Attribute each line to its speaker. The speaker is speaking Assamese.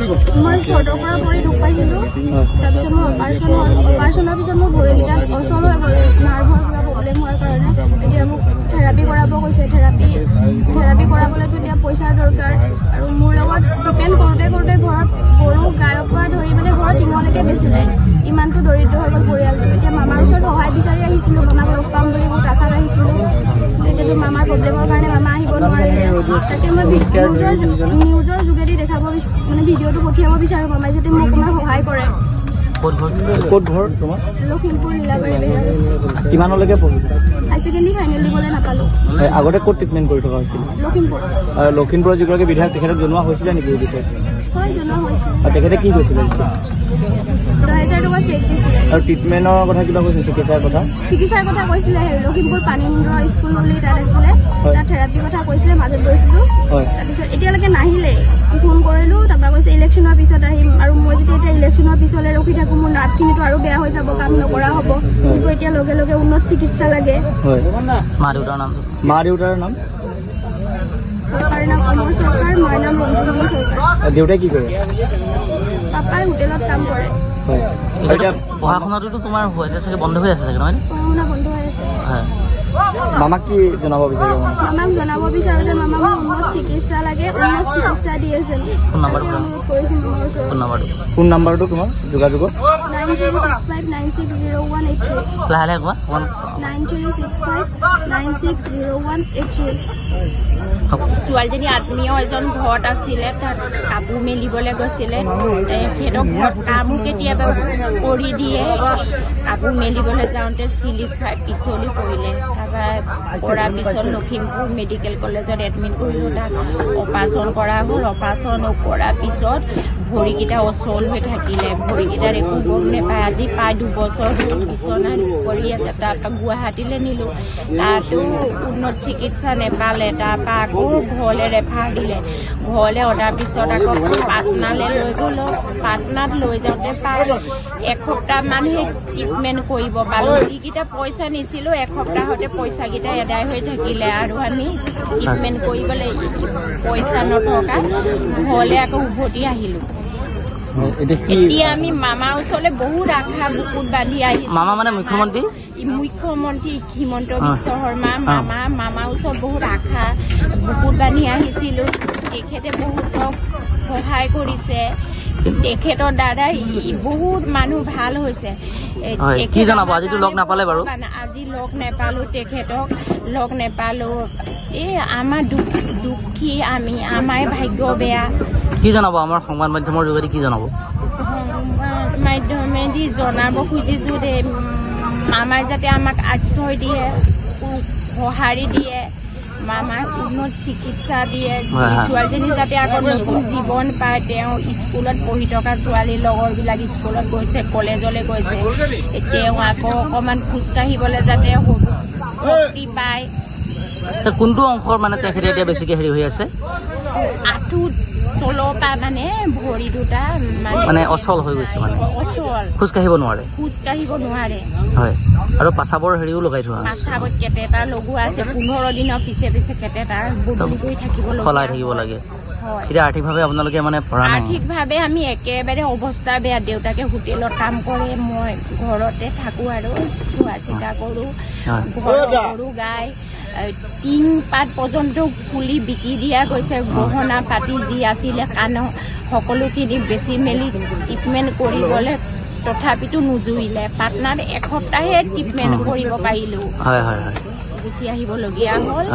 Speaker 1: মই চৰ্টৰ পৰা ভৰি দুখ পাইছিলোঁ। তাৰপিছত মই অপাৰেশ্যনৰ পিছত মোৰ ভৰিকেইটাত অচল হৈ গ'ল, নাৰ্ভৰ কিবা প্ৰব্লেম হোৱাৰ কাৰণে। এতিয়া মোক থেৰাপি কৰাব কৈছে। থেৰাপি কৰাবলৈতো এতিয়া পইচাৰ দৰকাৰ, আৰু মোৰ লগত ডিপেণ্ড কৰোঁতে ঘৰত গৰু গায়ৰ পৰা ধৰি মানে ঘৰত টিঙলৈকে বেচিলে। ইমানটো দৰিদ্ৰ হৈ গ'ল পৰিয়ালটো। এতিয়া মামাৰ ওচৰত সহায় বিচাৰি আহিছিলোঁ, মামাক লগ পাম বুলি বহুত আশাত আহিছিলোঁ। এতিয়াতো মামাৰ প্ৰব্লেমৰ কাৰণে মামা আহিব নোৱাৰিলে। তাকে মই নিউজৰ যোগেদি দেখাব মানে ভিডিঅ'টো পঠিয়াব বিচাৰোঁ মামাই যাতে মোক অকণমান সহায় কৰে।
Speaker 2: ক'ত ঘৰ তোমাৰ?
Speaker 1: লখিমপুৰ লীলাবাৰী বেহেৰা বস্তি।
Speaker 2: কিমানলৈকে পঢ়িছা?
Speaker 1: হাই ছেকেণ্ডেৰী ফাইনেল দিবলৈ নাপালোঁ।
Speaker 2: আগতে ক'ত ট্ৰিটমেণ্ট কৰি থকা হৈছিল?
Speaker 1: লখিমপুৰ।
Speaker 2: লখিমপুৰৰ যিগৰাকী বিধায়ক তেখেতক জনোৱা হৈছিলে নেকি এই বিষয়ে?
Speaker 1: হয়, জনোৱা হৈছিল।
Speaker 2: আৰু তেখেতে কি কৈছিলে?
Speaker 1: 10,000 টকা চেক দিছিলে।
Speaker 2: আৰু ট্ৰিটমেণ্টৰ কথা কিবা কৈছিল? চিকিৎসাৰ কথা
Speaker 1: কৈছিলে। লখিমপুৰ পানীমুণ্ডৰ স্কুল বুলি তাত আছিলে, তাত থেৰাপিৰ কথা কৈছিলে। মাজত গৈছিলোঁ, তাৰপিছত এতিয়ালৈকে নাহিলে। ফোন কৰিলোঁ, তাৰপৰা কৈছে ইলেকশ্যনৰ পিছত আহিম। আৰু মই যেতিয়া এতিয়া ইলেকশ্যনৰ পিছলৈ ৰখি থাকোঁ, মোৰ নাৰ্ভখিনিতো আৰু বেয়া হৈ যাব, কাম নকৰা হ'ব। কিন্তু এতিয়া লগে লগে উন্নত চিকিৎসা লাগে।
Speaker 2: মা দেউতাৰ নাম?
Speaker 1: পাপাৰ নাম অমৰ চৰকাৰ, মাৰ নাম ৰঞ্জুমণি চৰকাৰ।
Speaker 2: দেউতাই কি কৰে?
Speaker 1: পাপাই হোটেলত কাম কৰে।
Speaker 3: পঢ়া শুনাটোতো তোমাৰ চাগে বন্ধ হৈ আছে চাগে, নহয়?
Speaker 1: পঢ়া শুনা বন্ধ হৈ আছে।
Speaker 2: মামাক কি জনাব বিচাৰে?
Speaker 1: মামাক জনাব বিচাৰোঁ যে মামাক উন্নত চিকিৎসা লাগে, উন্নত চিকিৎসা দি আছে।
Speaker 2: ফোন নাম্বাৰটো তোমাৰ যোগাযোগৰ?
Speaker 1: 9365960183।
Speaker 3: লাহে লাহে কোৱা।
Speaker 1: 9365960183।
Speaker 4: ছোৱালীজনী আত্মীয় এজন ঘৰত আছিলে, তাত কাপোৰ মেলিবলৈ গৈছিলে। সিহঁতক ঘৰত কামো কেতিয়াবা কৰি দিয়ে। কাপোৰ মেলিবলৈ যাওঁতে চিলিপ খাই পিছলি পৰিলে। তাৰপৰা কৰাৰ পিছত লখিমপুৰ মেডিকেল কলেজত এডমিট কৰিলোঁ। তাত অপাৰেশ্যন কৰা হ'ল। অপাৰেশ্যন কৰাৰ পিছত ভৰিকেইটা অচল হৈ থাকিলে। ভৰিকেইটাৰ একো গম নাপায়। আজি প্ৰায় 2 বছৰ বিচনাত পৰি আছে। তাৰপৰা গুৱাহাটীলৈ নিলোঁ, তাতো উন্নত চিকিৎসা নাপালে। তাৰপৰা আকৌ ঘৰলৈ ৰেফাৰ দিলে। ঘৰলৈ অনাৰ পিছত আকৌ পাটনালৈ লৈ গ'লোঁ। পাটনাত লৈ যাওঁতে প্ৰায় এসপ্তাহমানহে ট্ৰিটমেণ্ট কৰিব পালোঁ। যিকেইটা পইচা নিছিলোঁ এসপ্তাহতে পইচাকেইটা এদায় হৈ থাকিলে, আৰু আমি ট্ৰিটমেণ্ট কৰিবলৈ পইচা নথকা ঘৰলৈ আকৌ উভতি আহিলোঁ। এতিয়া আমি মামাৰ ওচৰলৈ বহুত আশা বুকুত বান্ধি আহিছোঁ।
Speaker 3: মামা মানে মুখ্যমন্ত্ৰী
Speaker 4: হিমন্ত বিশ্ব শৰ্মা মামাৰ ওচৰত বহুত আশা বুকুত বান্ধি আহিছিলোঁ। তেখেতে বহুত সহায় কৰিছে। তেখেতৰ দ্বাৰা বহুত মানুহ ভাল হৈছে।
Speaker 3: কি জনাব? আজিতো লগ নাপালে বাৰু?
Speaker 4: আজি লগ নাপালোঁ, তেখেতক লগ নাপালোঁ। এই আমাৰ দুখী আমাৰ ভাগ্য বেয়া।
Speaker 3: কি জনাব? আমাৰ সংবাদ মাধ্যমৰ যোগেদি কি জনাব?
Speaker 4: সংবাদ মাধ্যমেদি জনাব খুজিছোঁ যে মামাই যাতে আমাক আশ্ৰয় দিয়ে, সঁহাৰি দিয়ে, মামাক উন্নত চিকিৎসা দিয়ে। ছোৱালীজনী যাতে আকৌ নতুন জীৱন পায়। তেওঁ স্কুলত পঢ়ি থকা ছোৱালীৰ লগৰবিলাক স্কুলত গৈছে, কলেজলৈ গৈছে। তেওঁ আকৌ অকণমান খোজকাঢ়িবলৈ যাতে শক্তি পায়।
Speaker 3: কোনটো অংশৰ মানে তেখেতে এতিয়া বেছিকে হেৰি হৈ আছে?
Speaker 4: আঁঠু তলৰ পৰা মানে ভৰি দুটা
Speaker 3: মানে অচল হৈ গৈছে, মানে
Speaker 4: অচল,
Speaker 3: খোজকাঢ়িব নোৱাৰে। হয়, আৰু পাচাবৰ হেৰিও লগাই থোৱা আছে।
Speaker 4: পাচাবত কেটেটাৰ লগোৱা আছে। 15 দিনৰ পিছে পিছে কেটেটাৰ বদলি কৰি সলাই থাকিব লাগে। এতিয়া আৰ্থিকভাৱে আপোনালোকে মানে পৰা নাই? আৰ্থিকভাৱে আমি একেবাৰে অৱস্থা বেয়া। দেউতাকে হোটেলত কাম কৰে, মই ঘৰতে থাকোঁ আৰু চোৱা চিতা কৰোঁ। গৰু গাই টিং পাত পৰ্যন্ত খুলি বিকি দিয়া গৈছে। গহনা পাতি যি আছিলে কাণৰ সকলোখিনি বেচি মেলি ট্ৰিটমেণ্ট কৰিবলৈ তথাপিতো নুজুৰিলে। পাটনাত এসপ্তাহে ট্ৰিটমেণ্ট কৰিব পাৰিলোঁ, গুচি আহিবলগীয়া হ'ল।